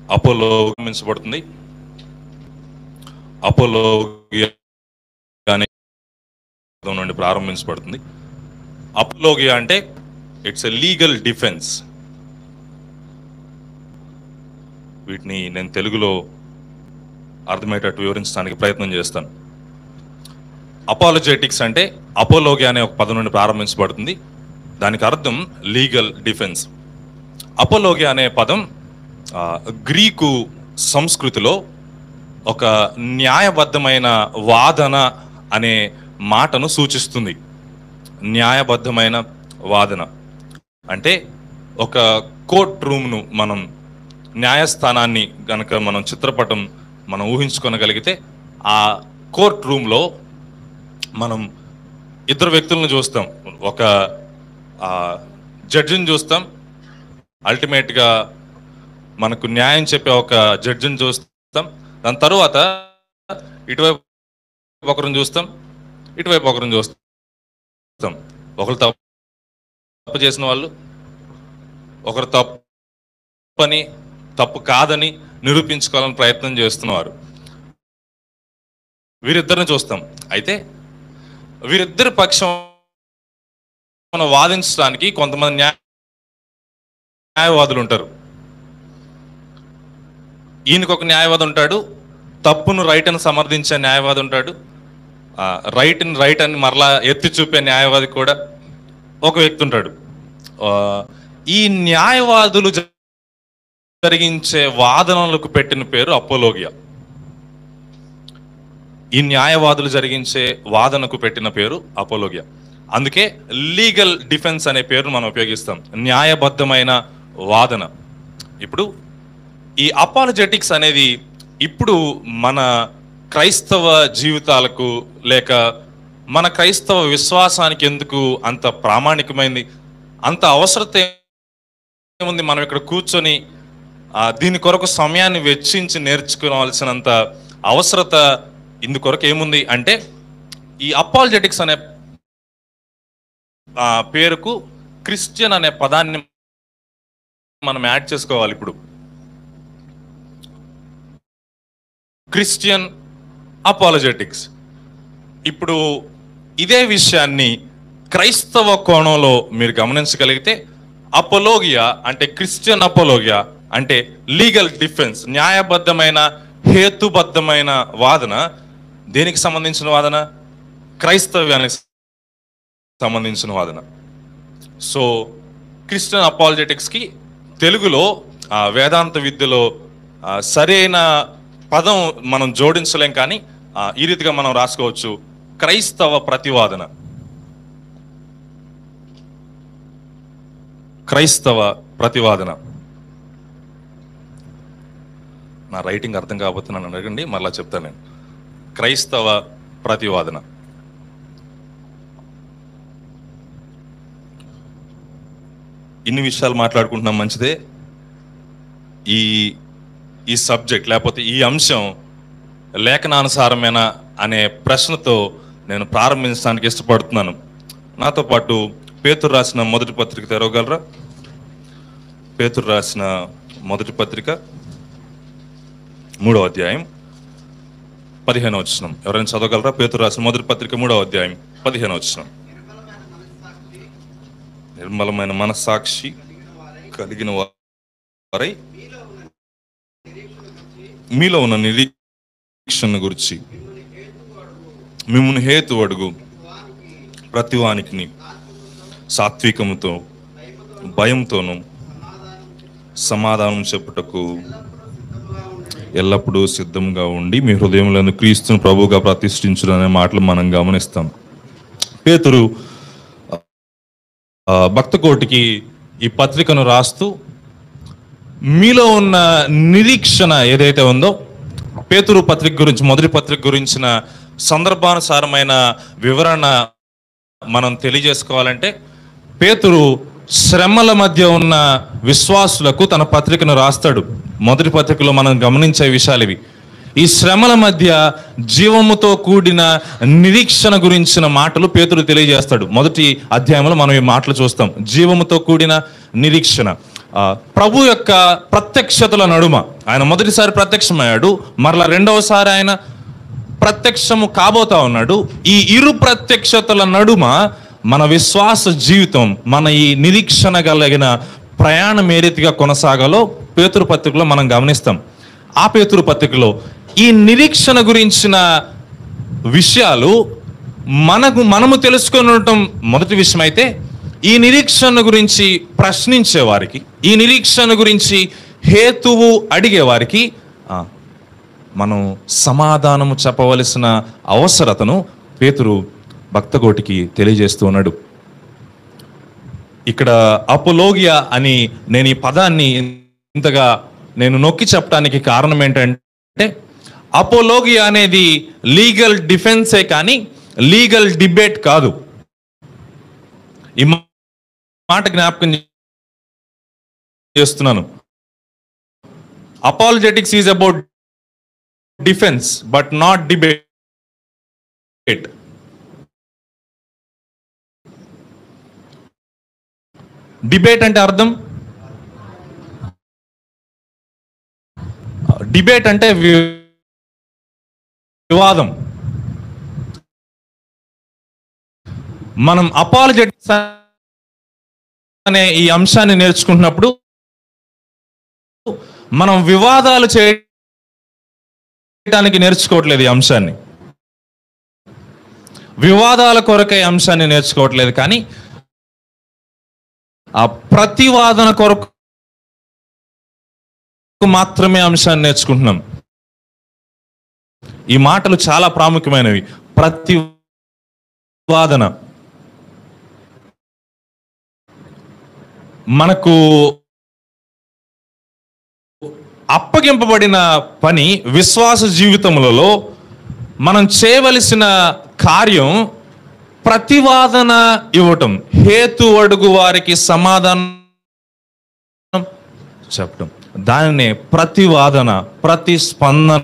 అపోలోగించబడుతుంది. అపోలోగియా అనే పదం నుండి ప్రారంభించబడుతుంది. అపోలోగియా అంటే ఇట్స్ ఎ లీగల్ డిఫెన్స్. వీటిని నేను తెలుగులో అర్థమయ్యేటట్టు వివరించడానికి ప్రయత్నం చేస్తాను. అపాలజెటిక్స్ అంటే అపోలోగియా అనే ఒక పదం నుండి ప్రారంభించబడుతుంది. దానికి అర్థం లీగల్ డిఫెన్స్. అపోలోగియా అనే పదం గ్రీకు సంస్కృతిలో ఒక న్యాయబద్ధమైన వాదన అనే మాటను సూచిస్తుంది. న్యాయబద్ధమైన వాదన అంటే ఒక కోర్ట్ రూమ్ను మనం న్యాయస్థానాన్ని కనుక మనం చిత్రపటం మనం ఊహించుకోగలిగితే ఆ కోర్ట్ రూమ్లో మనం ఇద్దరు వ్యక్తులను చూస్తాం. ఒక జడ్జిని చూస్తాం, అల్టిమేట్గా మనకు న్యాయం చెప్పే ఒక జడ్జిని చూస్తాం. దాని తర్వాత ఇటువైపు ఒకరిని చూస్తాం, ఇటువైపు ఒకరిని చూస్తాం. ఒకరు తప్పు చేసిన వాళ్ళు, ఒకరు తప్పని తప్పు కాదని నిరూపించుకోవాలని ప్రయత్నం చేస్తున్నవారు, వీరిద్దరిని చూస్తాం. అయితే వీరిద్దరి పక్షం వాదించడానికి కొంతమంది న్యాయవాదులు ఉంటారు. ఈయనకు ఒక న్యాయవాది ఉంటాడు, తప్పును రైట్ అని సమర్థించే న్యాయవాది ఉంటాడు, రైట్ అని మరలా ఎత్తి చూపే న్యాయవాది కూడా ఒక వ్యక్తి ఉంటాడు. ఈ న్యాయవాదులు జరిగించే వాదనలకు పెట్టిన పేరు అపోలోగియా. ఈ న్యాయవాదులు జరిగించే వాదనకు పెట్టిన పేరు అపోలోగియా. అందుకే లీగల్ డిఫెన్స్ అనే పేరును మనం ఉపయోగిస్తాం, న్యాయబద్ధమైన వాదన. ఇప్పుడు ఈ అపాలజెటిక్స్ అనేది ఇప్పుడు మన క్రైస్తవ జీవితాలకు లేక మన క్రైస్తవ విశ్వాసానికి ఎందుకు అంత ప్రామాణికమైంది, అంత అవసరత ఏముంది? మనం ఇక్కడ కూర్చొని దీని కొరకు సమయాన్ని వెచ్చించి నేర్చుకోవాల్సినంత అవసరత ఇందుకొరకు ఏముంది అంటే, ఈ అపాలజెటిక్స్ అనే పేరుకు క్రిస్టియన్ అనే పదాన్ని మనం యాడ్ చేసుకోవాలి. ఇప్పుడు క్రిస్టియన్ అపాలజెటిక్స్. ఇప్పుడు ఇదే విషయాన్ని క్రైస్తవ కోణంలో మీరు గమనించగలిగితే అపోలోగియా అంటే క్రిస్టియన్ అపోలోగియా అంటే లీగల్ డిఫెన్స్, న్యాయబద్ధమైన హేతుబద్ధమైన వాదన. దేనికి సంబంధించిన వాదన? క్రైస్తవ్యానికి సంబంధించిన వాదన. సో క్రిస్టియన్ అపాలజెటిక్స్కి తెలుగులో వేదాంత విద్యలో సరైన పదం మనం జోడించలేం, కానీ ఈ రీతిగా మనం రాసుకోవచ్చు, క్రైస్తవ ప్రతివాదన. క్రైస్తవ ప్రతివాదన. నా రైటింగ్ అర్థం కాకపోతే నన్ను అడగండి, మరలా చెప్తాను నేను. క్రైస్తవ ప్రతివాదన. ఇన్ని విషయాలు మాట్లాడుకుంటున్నాం, మంచిదే. ఈ సబ్జెక్ట్ లేకపోతే ఈ అంశం లేఖనానుసారమేనా అనే ప్రశ్నతో నేను ప్రారంభించడానికి ఇష్టపడుతున్నాను. నాతో పాటు పేతురు రాసిన మొదటి పత్రిక తెరవగలరా? పేతురు రాసిన మొదటి పత్రిక 3వ అధ్యాయం 15వ వచనం. ఎవరైనా చదవగలరా? పేతురు రాసిన మొదటి పత్రిక 3వ అధ్యాయం 15వ వచనం. నిర్మలమైన మనస్సాక్షి కలిగిన వారై మీలో ఉన్న నిరీక్షణ గురించి మిమ్మును హేతు అడుగు ప్రతివానికి సాత్వికముతో భయంతోనూ సమాధానం చెప్పుటకు ఎల్లప్పుడూ సిద్ధంగా ఉండి మీ హృదయంలో క్రీస్తును ప్రభువుగా ప్రతిష్ఠించుడు అనే మాటలు మనం గమనిస్తాం. పేతురు భక్తకోటికి ఈ పత్రికను రాస్తూ మీలో ఉన్న నిరీక్షణ ఏదైతే ఉందో, పేతురు పత్రిక గురించి, మొదటి పత్రిక గురించిన సందర్భానుసారమైన వివరణ మనం తెలియజేసుకోవాలంటే, పేతురు శ్రమల మధ్య ఉన్న విశ్వాసులకు తన పత్రికను రాస్తాడు. మొదటి పత్రికలో మనం గమనించే విషయాలు ఇవి. ఈ శ్రమల మధ్య జీవముతో కూడిన నిరీక్షణ గురించిన మాటలు పేతురు తెలియజేస్తాడు. మొదటి అధ్యాయంలో మనం ఈ మాటలు చూస్తాం, జీవముతో కూడిన నిరీక్షణ. ప్రభు యొక్క ప్రత్యక్షతల నడుమ ఆయన మొదటిసారి ప్రత్యక్షమయ్యాడు, మరలా రెండవసారి ఆయన ప్రత్యక్షము కాబోతా ఉన్నాడు. ఈ ఇరు ప్రత్యక్షతల నడుమ మన విశ్వాస జీవితం, మన ఈ నిరీక్షణ కలిగిన ప్రయాణం ఏ రీతిగా కొనసాగాలో పేతురు పత్రికలో మనం గమనిస్తాం. ఆ పేతురు పత్రికలో ఈ నిరీక్షణ గురించిన విషయాలు మనము తెలుసుకొని ఉండటం మొదటి విషయం అయితే, ఈ నిరీక్షణ గురించి ప్రశ్నించే వారికి, ఈ నిరీక్షణ గురించి హేతువు అడిగే వారికి మనం సమాధానము చెప్పవలసిన అవసరతను పేతురు భక్తకోటికి తెలియజేస్తూ ఉన్నాడు. ఇక్కడ అపోలోగియా అని నేను ఈ పదాన్ని ఇంతగా నొక్కి చెప్పడానికి కారణం ఏంటంటే, అపోలోగియా అనేది లీగల్ డిఫెన్సే కానీ లీగల్ డిబేట్ కాదు. ఈ మాట జ్ఞాపకం చేస్తున్నాను. Apologetics is about defence but not debate. Debate అంటే అర్థం, డిబేట్ అంటే వివాదం. మనం అపాలజెటిక్స్ అనే ఈ అంశాన్ని నేర్చుకుంటున్నప్పుడు మనం వివాదాలు చేయడానికి నేర్చుకోవట్లేదు. ఈ అంశాన్ని వివాదాల కొరకే అంశాన్ని నేర్చుకోవట్లేదు, కానీ ఆ ప్రతివాదన కొరకు మాత్రమే అంశాన్ని నేర్చుకుంటున్నాం. ఈ మాటలు చాలా ప్రాముఖ్యమైనవి. ప్రతివాదన మనకు అప్పగింపబడిన పని, విశ్వాస జీవితములలో మనం చేయవలసిన కార్యం ప్రతివాదన ఇవ్వటం, హేతు అడుగు వారికి సమాధానం చెప్పటం. దానినే ప్రతివాదన, ప్రతిస్పందన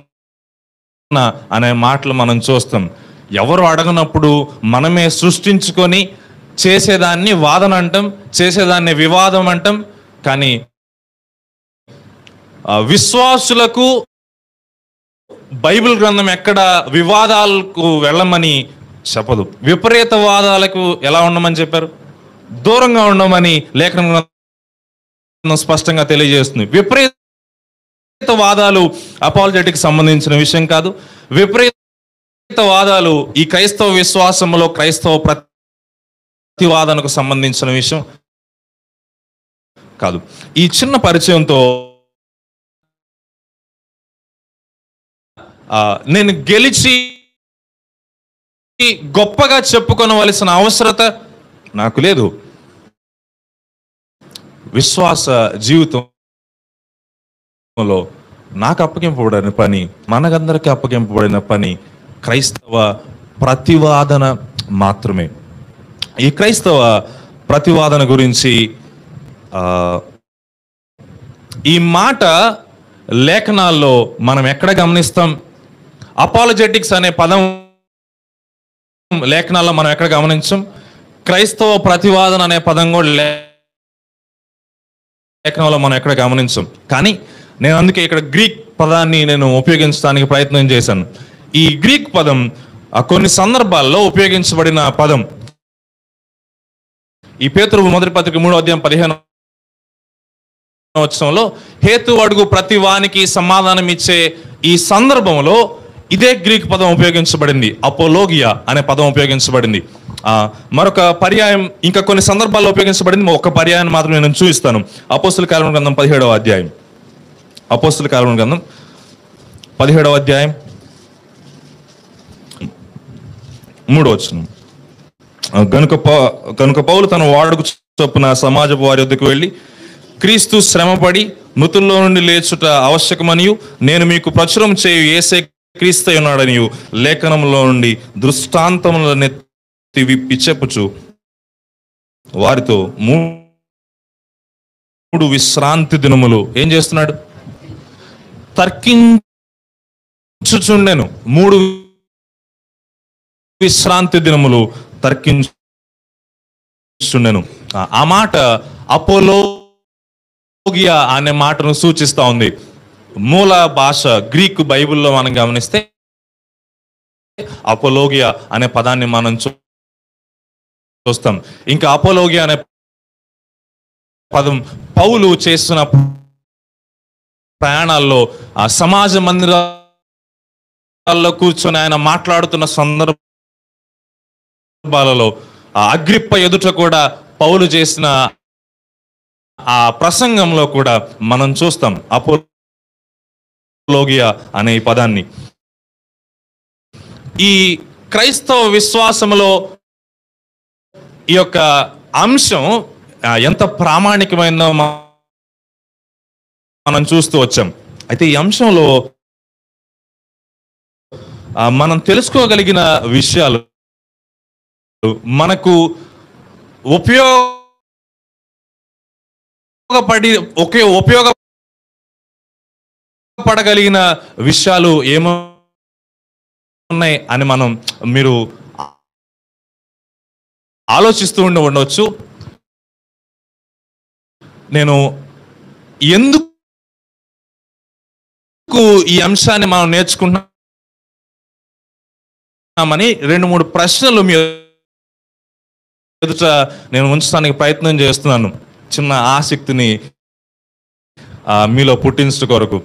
అనే మాటలు మనం చూస్తాం. ఎవరు అడగనప్పుడు మనమే సృష్టించుకొని చేసేదాన్ని వాదన అంటాం, చేసేదాన్ని వివాదం అంటాం. కానీ విశ్వాసులకు బైబిల్ గ్రంథం ఎక్కడ వివాదాలకు వెళ్ళమని చెప్పదు. విపరీత వాదాలకు ఎలా ఉండమని చెప్పారు? దూరంగా ఉండమని లేఖనం స్పష్టంగా తెలియజేస్తుంది. విపరీత వాదాలు అపాలజెటిక్స్ సంబంధించిన విషయం కాదు. విపరీత వాదాలు ఈ క్రైస్తవ విశ్వాసంలో క్రైస్తవ ప్రతివాదనకు సంబంధించిన విషయం కాదు. ఈ చిన్న పరిచయంతో నేను గెలిచి గొప్పగా చెప్పుకోవలసిన అవసరత నాకు లేదు. విశ్వాస జీవితంలో నాకు అప్పగింపబడిన పని, మనకందరికీ అప్పగింపబడిన పని క్రైస్తవ ప్రతివాదన మాత్రమే. ఈ క్రైస్తవ ప్రతివాదన గురించి ఈ మాట లేఖనాల్లో మనం ఎక్కడ గమనిస్తాం? అపాలజెటిక్స్ అనే పదం లేఖనాల్లో మనం ఎక్కడ గమనించాం? క్రైస్తవ ప్రతివాదన అనే పదం కూడా లేఖనంలో మనం ఎక్కడ గమనించాం. కానీ నేను అందుకే ఇక్కడ గ్రీక్ పదాన్ని నేను ఉపయోగించడానికి ప్రయత్నం చేశాను. ఈ గ్రీక్ పదం కొన్ని సందర్భాల్లో ఉపయోగించబడిన పదం. ఈ పేతురు మొదటి పత్రిక 3:15 హేతు అడుగు ప్రతి వానికి సమాధానం ఇచ్చే ఈ సందర్భంలో ఇదే గ్రీక్ పదం ఉపయోగించబడింది. అపోలోగియా అనే పదం ఉపయోగించబడింది. మరొక పర్యాయం ఇంకా కొన్ని సందర్భాల్లో ఉపయోగించబడింది. ఒక పర్యాయాన్ని మాత్రం నేను చూపిస్తాను. అపోస్తుల కార్యముల గ్రంథం 17వ అధ్యాయం. అపోస్తుల కార్యముల గ్రంథం 17వ అధ్యాయం 3వ వచనం. కనుక పౌలు తన వాడుకు చొప్పున సమాజపు వారి వద్దకు వెళ్ళి, క్రీస్తు శ్రమపడి మృతుల్లో నుండి లేచుట ఆవశ్యకమనియు నేను మీకు ప్రచురం చేయు యేసే క్రీస్తు ఉన్నాడనియు లేఖనంలో నుండి దృష్టాంతములనెత్తి విప్పి చెప్పుచు వారితో 3 విశ్రాంతి దినములు ఏం చేస్తున్నాడు? తర్కించుచుండెను. 3 విశ్రాంతి దినములు తర్కించుండెను. ఆ మాట అపోలో అపోలోగియా అనే మాటను సూచిస్తూ ఉంది. మూల భాష గ్రీకు బైబిల్లో మనం గమనిస్తే అపోలోగియా అనే పదాన్ని మనం చూస్తాం. ఇంకా అపోలోగియా అనే పదం పౌలు చేస్తున్న ప్రయాణాల్లో ఆ సమాజ మందిరాల్లో కూర్చొని ఆయన మాట్లాడుతున్న సందర్భాలలో అగ్రిప్ప ఎదుట కూడా పౌలు చేసిన ఆ ప్రసంగంలో కూడా మనం చూస్తాం అపోలోగియా అనే ఈ పదాన్ని. ఈ క్రైస్తవ విశ్వాసములో ఈ యొక్క అంశం ఎంత ప్రామాణికమైందో మనం చూస్తూ వచ్చాం. అయితే ఈ అంశంలో మనం తెలుసుకోగలిగిన విషయాలు, మనకు ఉపయోగపడగలిగిన విషయాలు ఏమున్నాయి అని మీరు ఆలోచిస్తూ ఉండవచ్చు. నేను ఎందుకు ఈ అంశాన్ని మనం నేర్చుకుంటున్నామని 2-3 ప్రశ్నలు మీ ఎదుట నేను ఉంచడానికి ప్రయత్నం చేస్తున్నాను, చిన్న ఆసక్తిని మీలో పుట్టించడం కొరకు.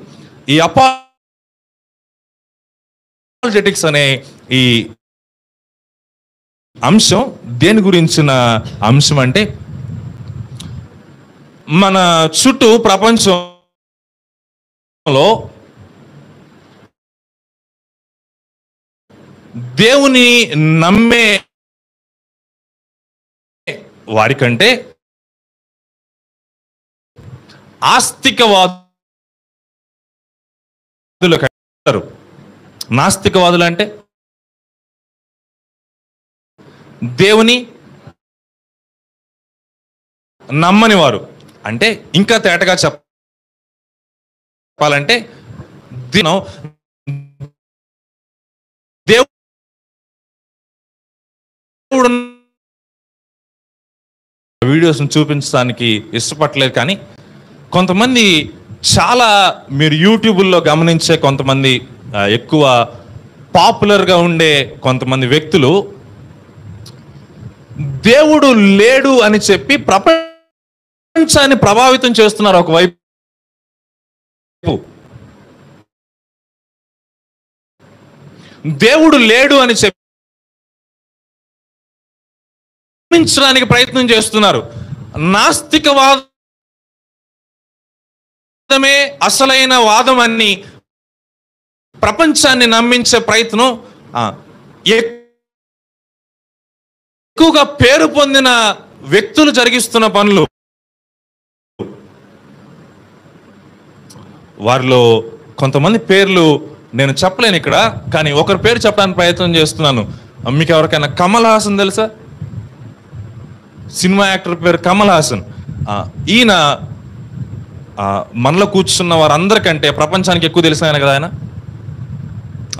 ఈ అపాలజెటిక్స్ అనే ఈ అంశం దేని గురించిన అంశం అంటే, మన చుట్టూ ప్రపంచంలో దేవుని నమ్మే వారికంటే ఆస్తికవాదులు కంటారు. నాస్తికవాదులు అంటే దేవుని నమ్మని వారు. అంటే ఇంకా తేటగా చెప్పాలంటే దేవుడు వీడియోస్ని చూపించడానికి ఇష్టపడలేదు. కానీ కొంతమంది చాలా, మీరు యూట్యూబ్లో గమనించే కొంతమంది ఎక్కువ పాపులర్గా ఉండే కొంతమంది వ్యక్తులు దేవుడు లేడు అని చెప్పి ప్రపంచాన్ని ప్రభావితం చేస్తున్నారు. ఒకవైపు దేవుడు లేడు అని చెప్పి ప్రయత్నం చేస్తున్నారు. నాస్తికవాదమే అసలైన వాదం అని ప్రపంచాన్ని నమ్మించే ప్రయత్నం ఎక్కువగా పేరు పొందిన వ్యక్తులు జరిగిస్తున్న పనులు. వారిలో కొంతమంది పేర్లు నేను చెప్పలేను ఇక్కడ, కానీ ఒకరి పేరు చెప్పడానికి ప్రయత్నం చేస్తున్నాను. మీకు ఎవరికైనా కమల్ హాసన్ తెలుసా? సినిమా యాక్టర్ పేరు కమల్ హాసన్. ఈయన మనలో కూర్చున్న వారందరికంటే ప్రపంచానికి ఎక్కువ తెలిసిన ఆయన కదా ఆయన.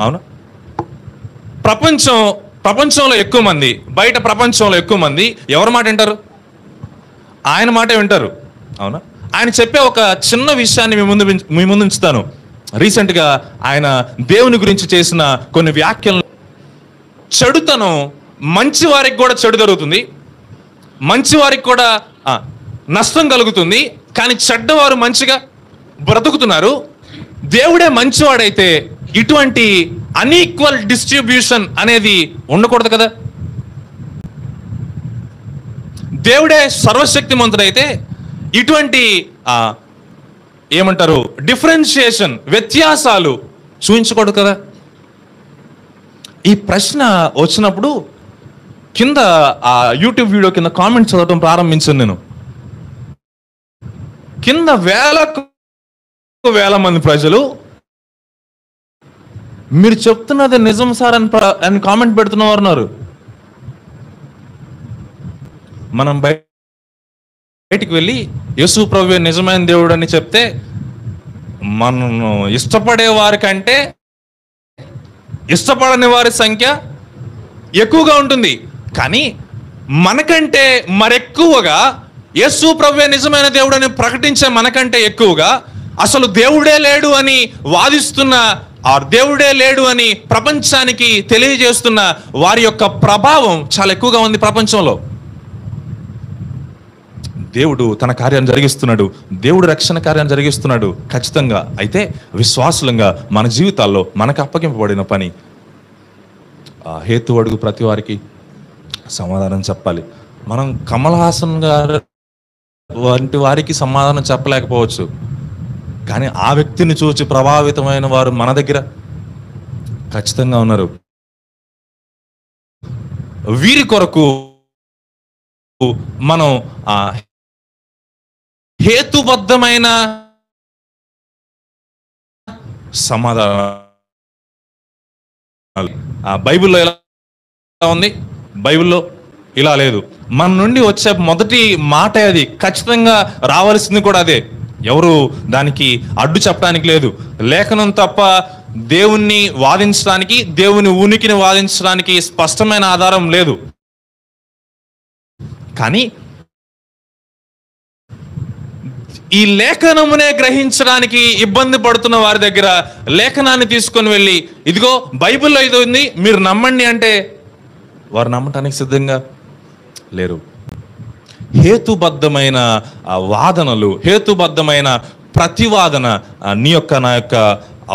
అవునా? ప్రపంచంలో ఎక్కువ మంది, బయట ప్రపంచంలో ఎక్కువ మంది ఎవరి మాట వింటారు? ఆయన మాటే వింటారు. అవునా? ఆయన చెప్పే ఒక చిన్న విషయాన్ని మీ ముందు ఉంచుతాను. రీసెంట్గా ఆయన దేవుని గురించి చేసిన కొన్ని వ్యాఖ్యలు. చెడుతనం మంచి వారికి కూడా చెడు జరుగుతుంది, మంచి వారికి కూడా నష్టం కలుగుతుంది, కానీ చెడ్డవారు మంచిగా బ్రతుకుతున్నారు. దేవుడే మంచివాడైతే ఇటువంటి అన్ఈక్వల్ డిస్ట్రిబ్యూషన్ అనేది ఉండకూడదు కదా. దేవుడే సర్వశక్తిమంతుడైతే ఇటువంటి ఏమంటారు డిఫరెన్షియేషన్, వ్యత్యాసాలు చూపించకూడదు కదా. ఈ ప్రశ్న వచ్చినప్పుడు కింద ఆ యూట్యూబ్ వీడియో కింద కామెంట్స్ చదవటం ప్రారంభించాను నేను. కింద వేల మంది ప్రజలు మీరు చెప్తున్నది నిజం సార్ అని కామెంట్ పెడుతున్నవారు ఉన్నారు. మనం బయటికి వెళ్ళి యేసు ప్రభువే నిజమైన దేవుడు అని చెప్తే మనం ఇష్టపడే వారికంటే ఇష్టపడని వారి సంఖ్య ఎక్కువగా ఉంటుంది. కానీ మనకంటే మరెక్కువగా యేసు ప్రభువే నిజమైన దేవుడు అని ప్రకటించే మనకంటే ఎక్కువగా అసలు దేవుడే లేడు అని వాదిస్తున్న, ఆ దేవుడే లేడు అని ప్రపంచానికి తెలియజేస్తున్న వారి యొక్క ప్రభావం చాలా ఎక్కువగా ఉంది ప్రపంచంలో. దేవుడు తన కార్యాన్ని జరిగిస్తున్నాడు, దేవుడు రక్షణ కార్యాన్ని జరిగిస్తున్నాడు ఖచ్చితంగా. అయితే విశ్వాసులంగా మన జీవితాల్లో మనకు అప్పగింపబడిన పని హేతు అడుగు ప్రతి వారికి సమాధానం చెప్పాలి. మనం కమల్ హాసన్ గారు వంటి వారికి సమాధానం చెప్పలేకపోవచ్చు, కానీ ఆ వ్యక్తిని చూసి ప్రభావితమైన వారు మన దగ్గర ఖచ్చితంగా ఉన్నారు. వీరి కొరకు మనం హేతుబద్ధమైన సమాధానం బైబిల్లో ఎలా ఉంది, బైబిల్లో ఇలా లేదు. మన నుండి వచ్చే మొదటి మాట అది, ఖచ్చితంగా రావాల్సింది కూడా అదే. ఎవరు దానికి అడ్డు చెప్పడానికి లేదు. లేఖనం తప్ప దేవుణ్ణి వాదించడానికి, దేవుని ఉనికిని వాదించడానికి స్పష్టమైన ఆధారం లేదు. కానీ ఈ లేఖనమునే గ్రహించడానికి ఇబ్బంది పడుతున్న వారి దగ్గర లేఖనాన్ని తీసుకొని వెళ్ళి, ఇదిగో బైబిల్లో ఇది ఉంది మీరు నమ్మండి అంటే వారు నమ్మటానికి సిద్ధంగా లేరు. హేతుబద్ధమైన వాదనలు, హేతుబద్ధమైన ప్రతివాదన నీ యొక్క నా యొక్క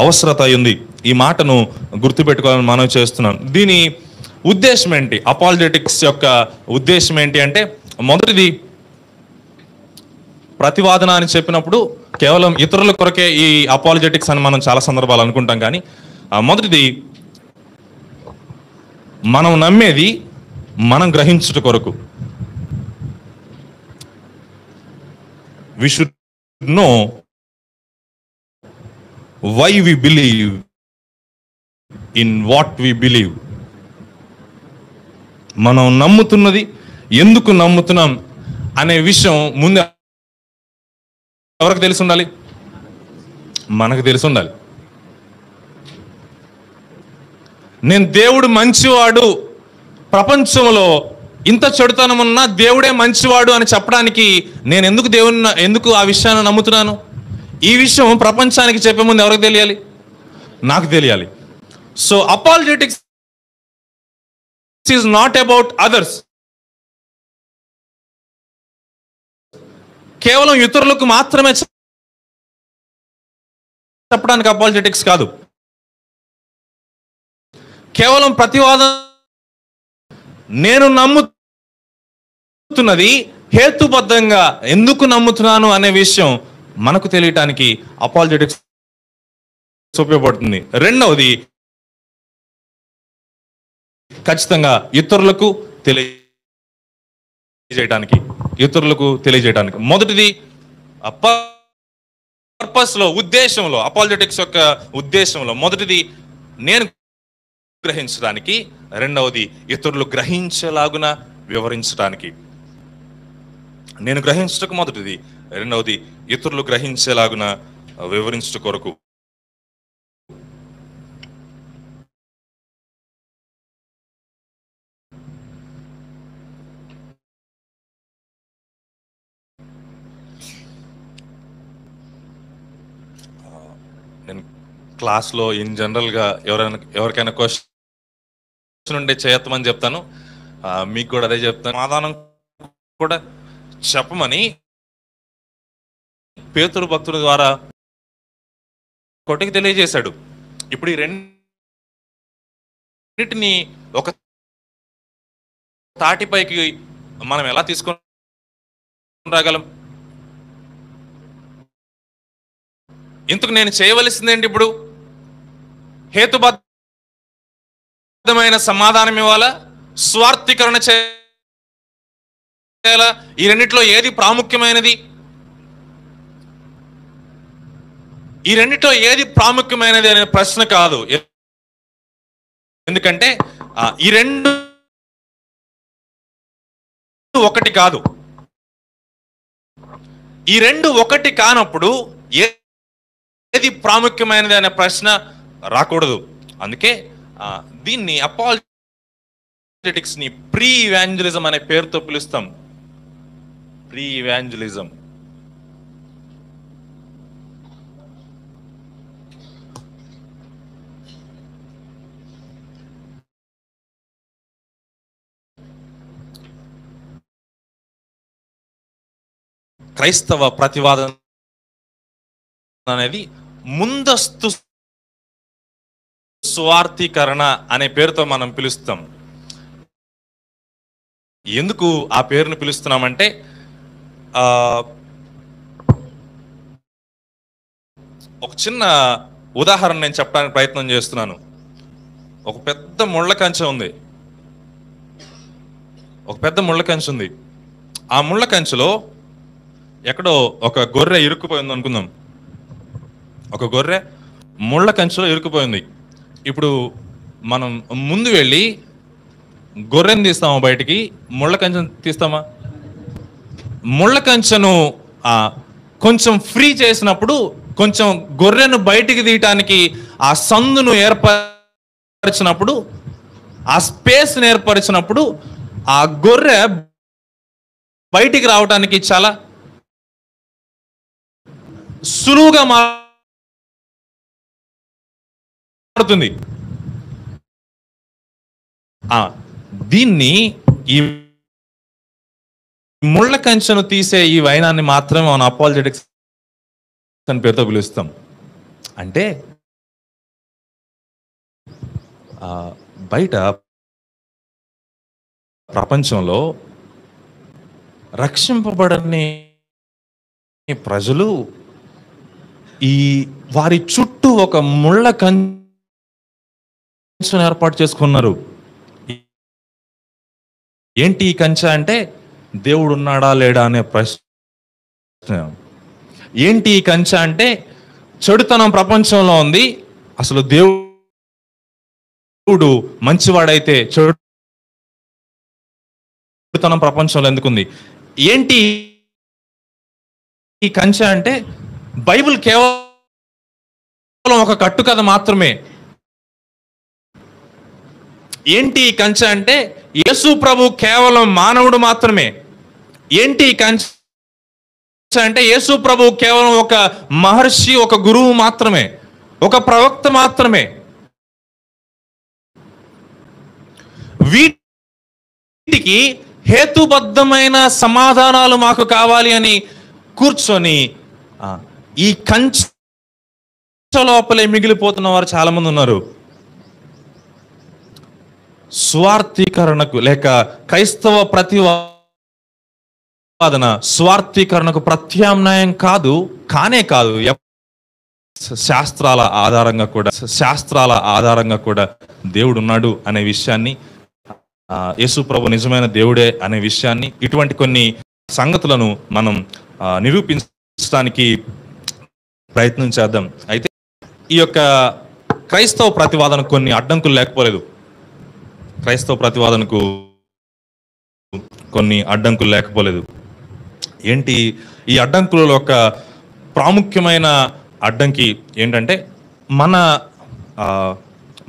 అవసరత ఉంది. ఈ మాటను గుర్తుపెట్టుకోవాలని మనం చేస్తున్నాం. దీని ఉద్దేశం ఏంటి? అపాలజెటిక్స్ యొక్క ఉద్దేశం ఏంటి అంటే, మొదటిది ప్రతివాదన అని చెప్పినప్పుడు కేవలం ఇతరుల కొరకే ఈ అపాలజెటిక్స్ అని మనం చాలా సందర్భాలు అనుకుంటాం. కానీ మొదటిది మనం నమ్మేది మనం గ్రహించుట కొరకు. We should know why we believe in what we believe. మనం నమ్ముతున్నది ఎందుకు నమ్ముతున్నాం అనే విషయం ముందు ఎవరికి తెలిసి ఉండాలి? మనకు తెలిసి ఉండాలి. నేను దేవుడు మంచివాడు, ప్రపంచంలో ఇంత చెడుతనం ఉన్నా దేవుడే మంచివాడు అని చెప్పడానికి నేను ఎందుకు ఆ విషయాన్ని నమ్ముతున్నాను? ఈ విషయం ప్రపంచానికి చెప్పే ముందు ఎవరికి తెలియాలి? నాకు తెలియాలి. So apologetics is not about others. కేవలం ఇతరులకు మాత్రమే చెప్పడానికి అపాలజెటిక్స్ కాదు. కేవలం ప్రతివాదం, నేను నమ్ముతున్నది హేతుబద్ధంగా ఎందుకు నమ్ముతున్నాను అనే విషయం మనకు తెలియటానికి అపాలజెటిక్స్ ఉపయోగపడుతుంది. రెండవది ఖచ్చితంగా ఇతరులకు తెలియజేయడానికి. మొదటిది పర్పస్లో, ఉద్దేశంలో, అపాలజెటిక్స్ యొక్క ఉద్దేశంలో మొదటిది నేను గ్రహించడానికి, రెండవది ఇతరులు గ్రహించేలాగున వివరించడానికి. నేను గ్రహించటకు మొదటిది, రెండవది ఇతరులు గ్రహించేలాగున వివరించట కొరకు. నేను క్లాస్లో ఇన్ జనరల్గా ఎవరికైనా క్వశ్చన్ ఉంటే చేయమని చెప్తాను. మీకు కూడా అదే చెప్తాను. సమాధానం కూడా చెప్పమని పేతురు భక్తుల ద్వారా కొటికి తెలియజేశాడు. ఇప్పుడు ఈ రెండింటిని ఒక తాటిపైకి మనం ఎలా తీసుకొని రాగలం? ఇందుకు నేను చేయవలసిందేంటి? ఇప్పుడు హేతుబద్ధమైన సమాధానం ఇవ్వాలా, స్వార్థీకరణ చేయాలా? ఈ రెండిట్లో ఏది ప్రాముఖ్యమైనది? ఈ రెండిట్లో ఏది ప్రాముఖ్యమైనది అనే ప్రశ్న కాదు. ఎందుకంటే ఈ రెండు ఒకటి కాదు. ఈ రెండు ఒకటి కానప్పుడు ఏది ప్రాముఖ్యమైనది అనే ప్రశ్న రాకూడదు. అందుకే దీన్ని అపాలజెటిక్స్ ని ప్రీ ఇవాంజలిజం అనే పేరుతో పిలుస్తాం. Pre evangelism. క్రైస్తవ ప్రతివాదన అనేది ముందస్తు స్వార్థీకరణ అనే పేరుతో మనం పిలుస్తాం. ఎందుకు ఆ పేరును పిలుస్తున్నామంటే ఒక చిన్న ఉదాహరణ నేను చెప్పడానికి ప్రయత్నం చేస్తున్నాను. ఒక పెద్ద ముళ్ళ కంచె ఉంది. ఆ ముళ్ళ కంచెలో ఎక్కడో ఒక గొర్రె ఇరుక్కుపోయింది అనుకుందాం. ఒక గొర్రె ముళ్ళ కంచెలో ఇరుక్కుపోయింది. ఇప్పుడు మనం ముందు వెళ్ళి గొర్రెని తీస్తామా బయటికి? ముళ్ళ కంచెను తీస్తామా? ముళ్ళ కంచెను కొంచెం ఫ్రీ చేసినప్పుడు, కొంచెం గొర్రెను బయటికి తీయటానికి ఆ సందును ఏర్పరిచినప్పుడు, ఆ స్పేస్ని ఏర్పరిచినప్పుడు ఆ గొర్రె బయటికి రావటానికి చాలా సులువుగా మారుతుంది. దీన్ని ఈ ముళ్ళ కంచెను తీసే ఈ వైనాన్ని మాత్రమే మనం అపాలజెటిక్స్ అని పేరుతో పిలుస్తాం. అంటే బయట ప్రపంచంలో రక్షింపబడని ప్రజలు ఈ వారి చుట్టూ ఒక ముళ్ళ కంచెను ఏర్పాటు చేసుకున్నారు. ఏంటి ఈ కంచె అంటే దేవుడు ఉన్నాడా లేడా అనే ప్రశ్న. ఏంటి ఈ కంచె అంటే చెడుతనం ప్రపంచంలో ఉంది, అసలు దేవుడు మంచివాడైతే చెడుతనం ప్రపంచంలో ఎందుకుంది? ఏంటి ఈ కంచె అంటే బైబిల్ కేవలం ఒక కట్టుకథ మాత్రమే. ఏంటి ఈ కంచె అంటే యేసు ప్రభు కేవలం మానవుడు మాత్రమే. ఏంటి ఈ కంచె అంటే యేసు ప్రభు కేవలం ఒక మహర్షి, ఒక గురువు మాత్రమే, ఒక ప్రవక్త మాత్రమే. వీటికి హేతుబద్ధమైన సమాధానాలు మాకు కావాలి అని కూర్చొని ఈ కంచె లోపలే మిగిలిపోతున్న వారు చాలా మంది ఉన్నారు. స్వార్థీకరణకు లేక క్రైస్తవ ప్రతివాదన స్వార్థీకరణకు ప్రత్యామ్నాయం కాదు, కానే కాదు. శాస్త్రాల ఆధారంగా కూడా దేవుడు ఉన్నాడు అనే విషయాన్ని, యేసు ప్రభు నిజమైన దేవుడే అనే విషయాన్ని, ఇటువంటి కొన్ని సంగతులను మనం నిరూపించడానికి ప్రయత్నం చేద్దాం. అయితే ఈ యొక్క క్రైస్తవ ప్రతివాదన కొన్ని అడ్డంకులు లేకపోలేదు. ఏంటి ఈ అడ్డంకులలో ఒక ప్రాముఖ్యమైన అడ్డంకి ఏంటంటే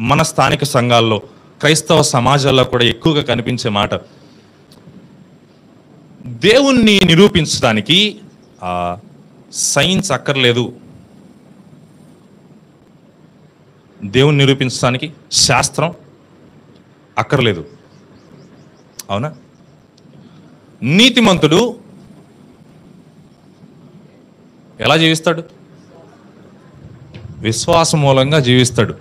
మన స్థానిక సంఘాల్లో, క్రైస్తవ సమాజాల్లో కూడా ఎక్కువగా కనిపించే మాట, దేవుణ్ణి నిరూపించడానికి సైన్స్ అక్కర్లేదు, దేవుణ్ణి నిరూపించడానికి శాస్త్రం అక్కర్లేదు. అవునా? నీతిమంతుడు ఎలా జీవిస్తాడు? విశ్వాసం మూలంగా జీవిస్తాడు.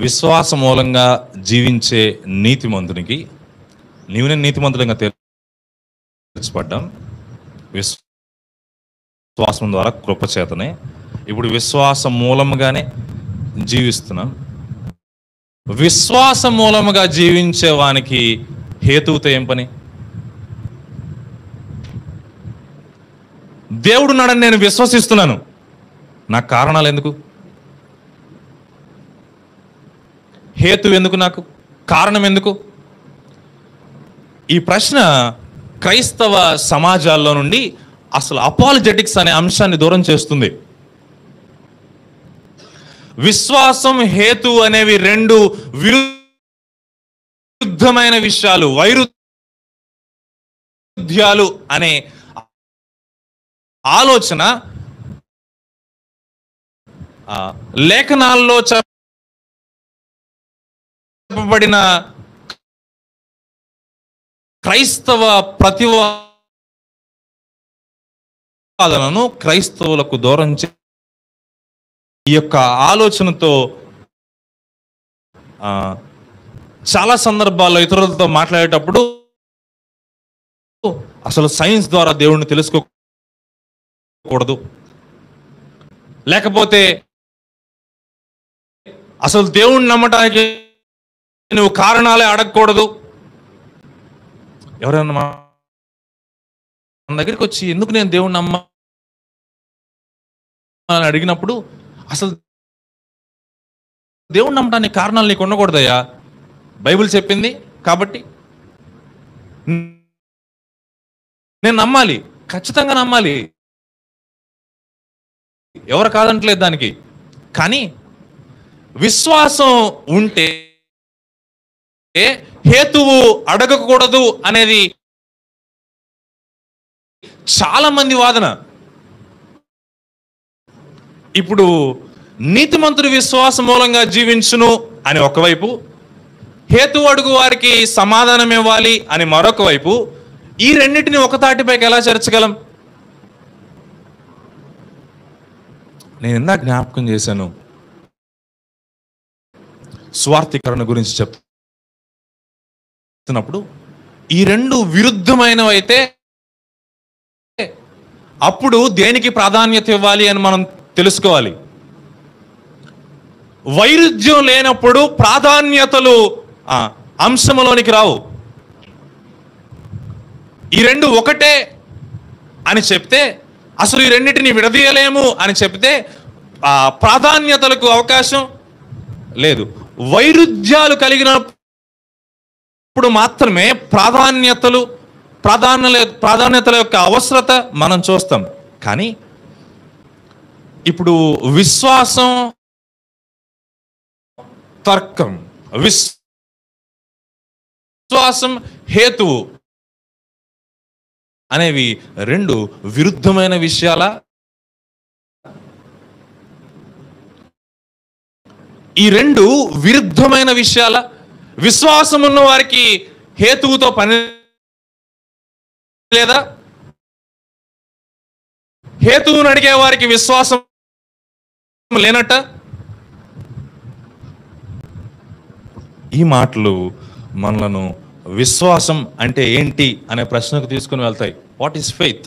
విశ్వాసం మూలంగా జీవించే నీతిమంతునికి, నీవు నేను నీతిమంతులంగా తెరచబడ్డాం విశ్వాసం ద్వారా, కృపచేతనే. ఇప్పుడు విశ్వాసం మూలంగానే జీవిస్తున్నాం. విశ్వాసం మూలముగా జీవించే వానికి హేతువుతో ఏం పని? దేవుడు ఉన్నాడని నేను విశ్వసిస్తున్నాను, నాకు కారణాలు ఎందుకు? హేతు ఎందుకు? నాకు కారణం ఎందుకు? ఈ ప్రశ్న క్రైస్తవ సమాజాల్లో నుండి అసలు అపాలజెటిక్స్ అనే అంశాన్ని దూరం చేస్తుంది. విశ్వాసం, హేతు అనేవి రెండు విరుద్ధమైన విషయాలు, వైరుధ్యాలు అనే ఆలోచన లేఖనాల్లో చెప్పబడిన క్రైస్తవ ప్రతివాదనను క్రైస్తవులకు దూరం ఈ యొక్క ఆలోచనతో చాలా సందర్భాల్లో ఇతరులతో మాట్లాడేటప్పుడు అసలు సైన్స్ ద్వారా దేవుణ్ణి తెలుసుకోకూడదు, లేకపోతే అసలు దేవుణ్ణి నమ్మటానికి నువ్వు కారణాలే అడగకూడదు. ఎవరైనా మన దగ్గరికి వచ్చి ఎందుకు నేను దేవుణ్ణి నమ్మ అని అడిగినప్పుడు అసలు దేవుణ్ణి నమ్మటానికి కారణాలు నీకు ఉండకూడదయ్యా, బైబిల్ చెప్పింది కాబట్టి నేను నమ్మాలి, ఖచ్చితంగా నమ్మాలి, ఎవరు కాదంటలేదు దానికి. కానీ విశ్వాసం ఉంటే హేతువు అడగకూడదు అనేది చాలా మంది వాదన. ఇప్పుడు నీతిమంతుడు విశ్వాసం మూలంగా జీవించును అని ఒకవైపు, హేతువు అడుగు వారికి సమాధానం ఇవ్వాలి అని మరొక వైపు, ఈ రెండింటిని ఒక తాటిపైకి ఎలా చేర్చగలం? నేను ఇందాక జ్ఞాపకం చేశాను, స్వార్థీకరణ గురించి చెప్తున్నప్పుడు ఈ రెండు విరుద్ధమైనవైతే అప్పుడు దేనికి ప్రాధాన్యత ఇవ్వాలి అని మనం తెలుసుకోవాలి. వైరుధ్యం లేనప్పుడు ప్రాధాన్యతలు అంశంలోనికి రావు. ఈ రెండు ఒకటే అని చెప్తే, అసలు ఈ రెండింటిని విడదీయలేము అని చెప్తే ప్రాధాన్యతలకు అవకాశం లేదు. వైరుధ్యాలు కలిగినప్పుడు మాత్రమే ప్రాధాన్యతల యొక్క అవసరత మనం చూస్తాం. కానీ ఇప్పుడు విశ్వాసం, తర్కం, విశ్వాసం, హేతువు అనేవి రెండు విరుద్ధమైన విషయాల? ఈ రెండు విరుద్ధమైన విషయాల? విశ్వాసం ఉన్న వారికి హేతువుతో పని లేదా? హేతువును అడిగే వారికి విశ్వాసం లేనట్ట? ఈ మాటలు మనలను విశ్వాసం అంటే ఏంటి అనే ప్రశ్నకు తీసుకుని వెళ్తాయి. What is faith?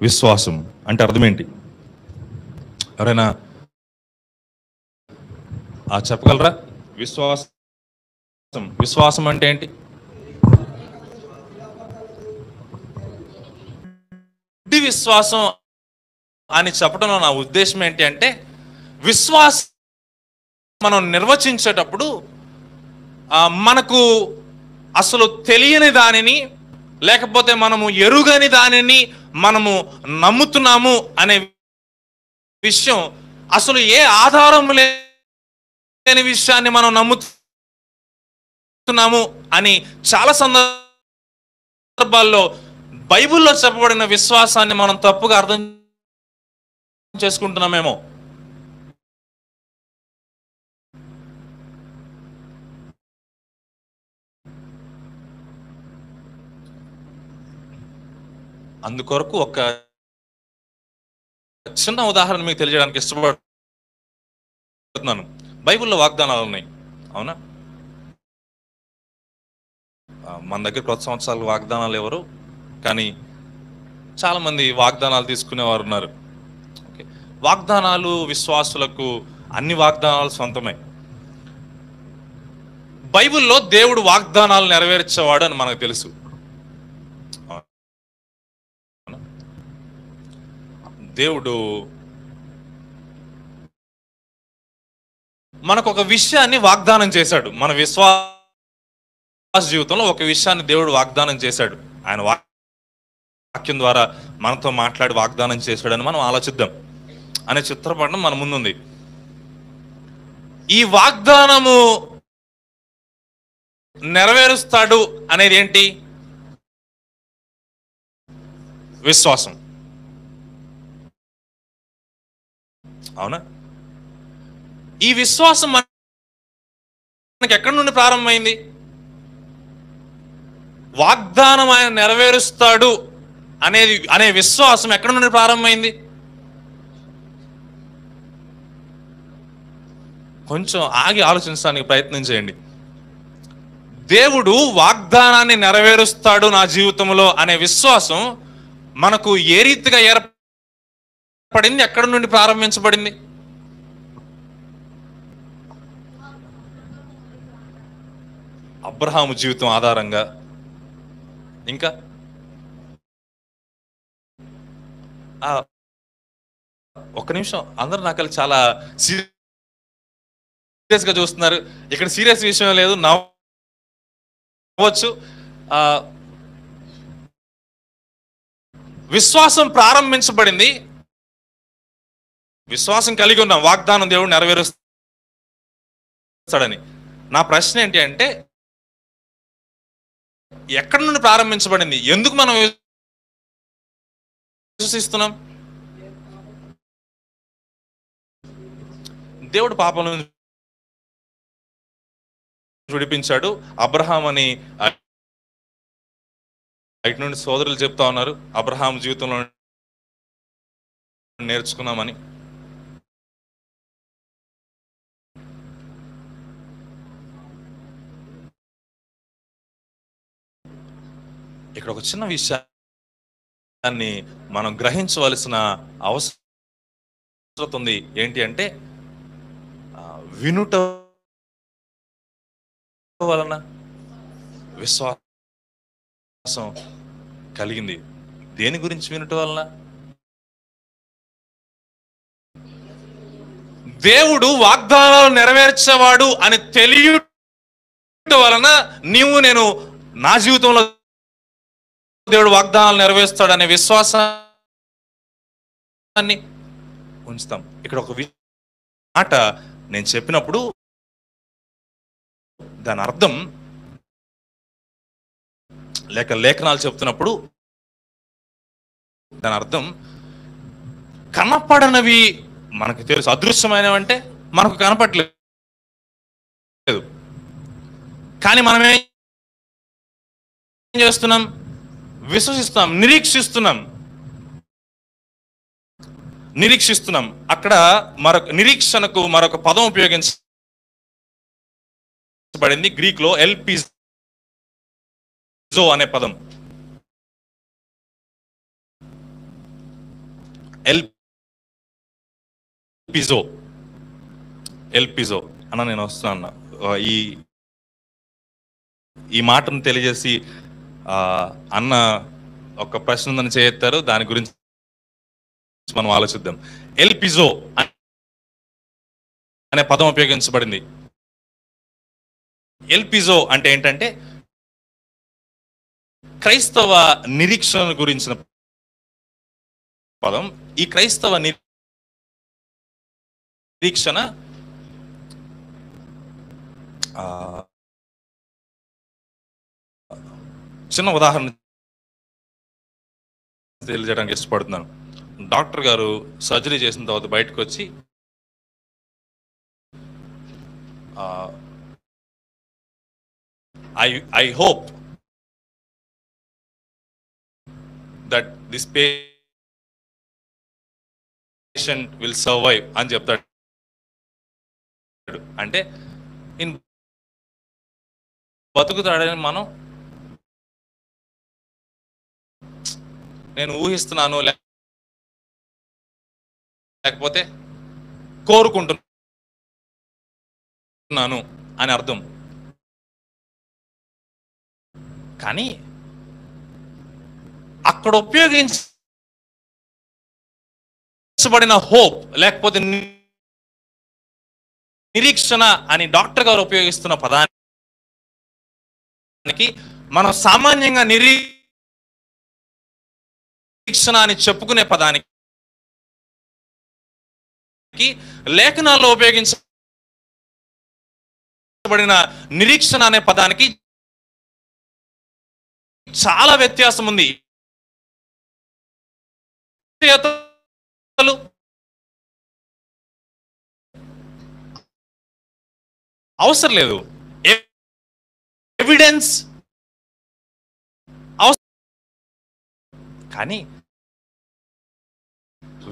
విశ్వాసం అంటే అర్థం ఏంటి? ఎవరైనా చెప్పగలరా? విశ్వాసం అంటే ఏంటి? విశ్వాసం అని చెప్పడంలో నా ఉద్దేశం ఏంటి అంటే, విశ్వాసం మనం నిర్వచించేటప్పుడు మనకు అసలు తెలియని దానిని, లేకపోతే మనము ఎరుగని దానిని మనము నమ్ముతున్నాము అనే విషయం, అసలు ఏ ఆధారం లేని విషయాన్ని మనం నమ్ముతున్నాము అని చాలా సందర్భాల్లో బైబిల్లో చెప్పబడిన విశ్వాసాన్ని మనం తప్పుగా అర్థం చేసుకుంటున్నామేమో. అందుకొరకు ఒక చిన్న ఉదాహరణ మీకు తెలియజేయడానికి ఇష్టపడుతున్నాను. బైబిల్లో వాగ్దానాలు ఉన్నాయి, అవునా? మన దగ్గర కొత్త సంవత్సరాలు వాగ్దానాలు ఎవరు, కానీ చాలా మంది వాగ్దానాలు తీసుకునేవారు ఉన్నారు. వాగ్దానాలు విశ్వాసులకు అన్ని వాగ్దానాలు సొంతమే. బైబిల్లో దేవుడు వాగ్దానాలు నెరవేర్చేవాడు అని మనకు తెలుసు. దేవుడు మనకు ఒక విషయాన్ని వాగ్దానం చేశాడు. మన జీవితంలో ఒక విషయాన్ని దేవుడు వాగ్దానం చేశాడు. ఆయన వాక్యం ద్వారా మనతో మాట్లాడి వాగ్దానం చేశాడని మనం ఆలోచిద్దాం అనే చిత్రపటం మన ముందుంది. ఈ వాగ్దానము నెరవేరుస్తాడు అనేది ఏంటి? విశ్వాసం. అవునా? ఈ విశ్వాసం మనకి ఎక్కడి నుండి ప్రారంభమైంది? వాగ్దానం ఆయన నెరవేరుస్తాడు అనే విశ్వాసం ఎక్కడి నుండి ప్రారంభమైంది? కొంచెం ఆగి ఆలోచించడానికి ప్రయత్నం చేయండి. దేవుడు వాగ్దానాన్ని నెరవేరుస్తాడు నా జీవితంలో అనే విశ్వాసం మనకు ఏ రీతిగా ఏర్పడింది? ఎక్కడి నుండి ప్రారంభించబడింది? అబ్రహాము జీవితం ఆధారంగా. ఇంకా ఒక్క నిమిషం, అందరూ నాకు చాలా సీరియస్ గా చూస్తున్నారు. ఇక్కడ సీరియస్ విషయం లేదు, నవ్వచ్చు. విశ్వాసం ప్రారంభించబడింది, విశ్వాసం కలిగి ఉన్నాం వాగ్దానం దేవుడు నెరవేరుస్తాడని. నా ప్రశ్న ఏంటి అంటే, ఎక్కడి నుండి ప్రారంభించబడింది? ఎందుకు మనం విశ్వసిస్తున్నాం? దేవుడు పాపం నుంచి విడిపించాడు. అబ్రహాం అని బయట నుండి సోదరులు చెప్తా ఉన్నారు, అబ్రహాం జీవితంలో నేర్చుకున్నామని. ఇక్కడ ఒక చిన్న విషయాన్ని మనం గ్రహించవలసిన అవసరం ఉంది. ఏంటి అంటే, వినుట వలన విశ్వాసం కలిగింది. దేని గురించి వినుట వలన? దేవుడు వాగ్దానాలు నెరవేర్చేవాడు అని తెలియట వలన నేను నా జీవితంలో దేవుడు వాగ్దానాలు నెరవేరుస్తాడు అనే విశ్వాసాన్ని ఉంచుతాం. ఇక్కడ ఒక మాట నేను చెప్పినప్పుడు దాని అర్థం, లేఖనాలు చెప్తున్నప్పుడు దాని అర్థం, కనపడనవి మనకు తెలుసు, అదృశ్యమైనవంటే మనకు కనపడలేదు. కానీ మనం ఏం చేస్తున్నాం? విశ్వసిస్తున్నాం, నిరీక్షిస్తున్నాం. అక్కడ నిరీక్షణకు మరొక పదం ఉపయోగించబడింది గ్రీక్ లో, ఎల్పిజో అనే పదం. ఎల్పిజో అన్న నేను వస్తున్నా. ఈ మాటను తెలియజేసి అన్న ఒక ప్రశ్న ఉందని చేయెత్తారు, దాని గురించి మనం ఆలోచిద్దాం. ఎల్పిజో అనే పదం ఉపయోగించబడింది. ఎల్పిజో అంటే ఏంటంటే, క్రైస్తవ నిరీక్షణ గురించిన పదం. ఈ క్రైస్తవ నిరీక్షణ చిన్న ఉదాహరణ తెలియజేయడానికి ఇష్టపడుతున్నాను. డాక్టర్ గారు సర్జరీ చేసిన తర్వాత బయటకు వచ్చి, I hope that this patient will survive అని చెప్తాడు. అంటే బతుకుతాడని నేను ఊహిస్తున్నాను, లేకపోతే కోరుకుంటున్నాను అని అర్థం. కానీ అక్కడ ఉపయోగించబడిన హోప్ లేకపోతే నిరీక్షణ అని డాక్టర్ గారు ఉపయోగిస్తున్న పదాన్ని మనం సామాన్యంగా నిరీక్షణ అని చెప్పుకునే పదానికి లేఖనాల్లో ఉపయోగించబడిన నిరీక్షణ అనే పదానికి చాలా వ్యత్యాసం ఉంది. అవసరం లేదు, ఎవిడెన్స్ కానీ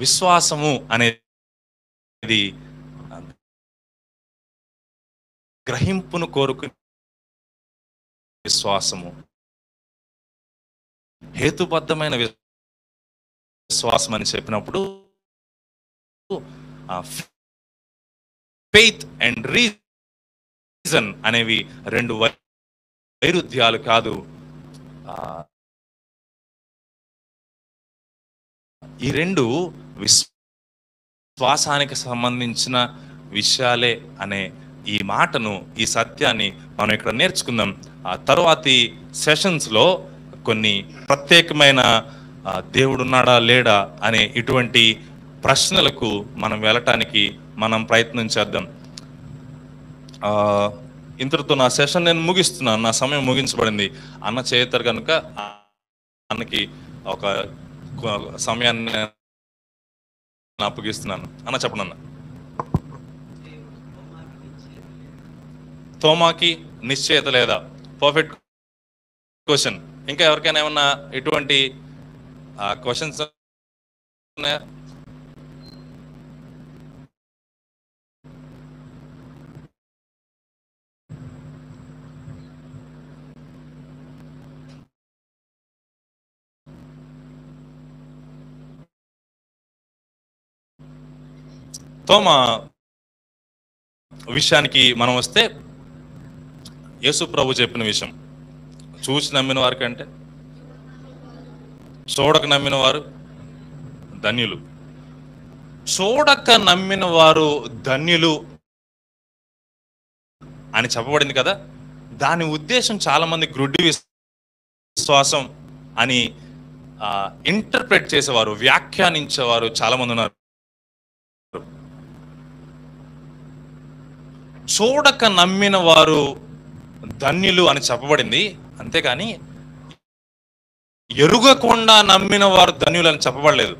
విశ్వాసము అనేది గ్రహింపును కోరుకునే విశ్వాసము, హేతుబద్ధమైన విశ్వాసం అని చెప్పినప్పుడు ఫెయిత్ అండ్ రీజన్ అనేవి రెండు వైరుధ్యాలు కాదు. ఈ రెండు విశ్వాసానికి సంబంధించిన విషయాలే అనే ఈ మాటను, ఈ సత్యాన్ని మనం ఇక్కడ నేర్చుకుందాం. ఆ తరువాతి సెషన్స్లో కొన్ని ప్రత్యేకమైన దేవుడున్నాడా లేడా అనే ఇటువంటి ప్రశ్నలకు మనం వెళ్ళటానికి మనం ప్రయత్నం చేద్దాం. ఇంతటితో నా సెషన్ నేను ముగిస్తున్నాను. నా సమయం ముగించబడింది. అన్న చేస్తారు కనుక అన్నకి ఒక సమయాన్ని అప్పగిస్తున్నాను. అన్న చెప్పండి అన్న. తోమాకి నిశ్చయత లేదా? Perfect question. ఇంకా ఎవరికైనా ఏమన్నా ఇటువంటి క్వశ్చన్స్ ఉన్నాయా? తోమా విషయానికి మనం వస్తే, యేసు ప్రభు చెప్పిన విషయం, చూసి నమ్మిన వారి కంటే చూడక నమ్మిన వారు ధన్యులు. చూడక నమ్మిన వారు ధన్యులు అని చెప్పబడింది కదా. దాని ఉద్దేశం చాలా మంది గ్రుడ్డి విశ్వాసం అని ఇంటర్ప్రెట్ చేసేవారు, వ్యాఖ్యానించేవారు చాలా మంది ఉన్నారు. చూడక నమ్మిన వారు ధన్యులు అని చెప్పబడింది, అంతేకాని ఎరుగకుండా నమ్మిన వారు ధన్యులు అని చెప్పబడలేదు.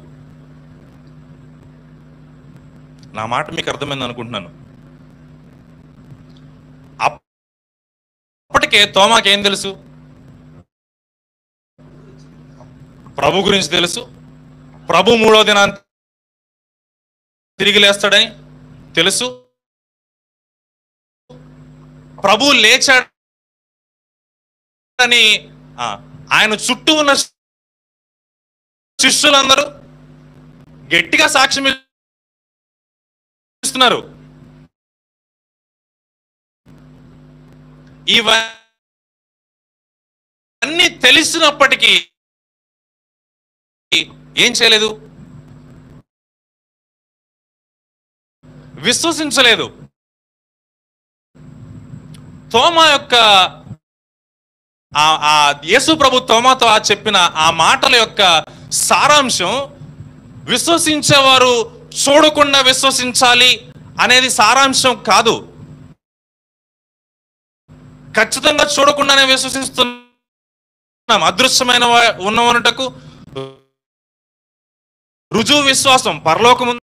నా మాట మీకు అర్థమైంది అనుకుంటున్నాను. అప్పటికే తోమాకేం తెలుసు? ప్రభు గురించి తెలుసు. ప్రభు మూడో దినాన్ని తిరిగి లేస్తాడని తెలుసు. ప్రభు లేచాడని ఆయన చుట్టూ ఉన్న శిష్యులందరూ గట్టిగా సాక్ష్యం ఇస్తున్నారు. ఇవన్నీ తెలిసినప్పటికీ ఏం చేయలేదు? విశ్వసించలేదు. తోమా యొక్క యేసు ప్రభు తోమాతో చెప్పిన ఆ మాటల యొక్క సారాంశం, విశ్వసించేవారు చూడకుండా విశ్వసించాలి అనేది సారాంశం కాదు. ఖచ్చితంగా చూడకుండానే విశ్వసిస్తున్నాం. అదృశ్యమైన ఉన్నవనుటకు రుజువు విశ్వాసం, పరలోకము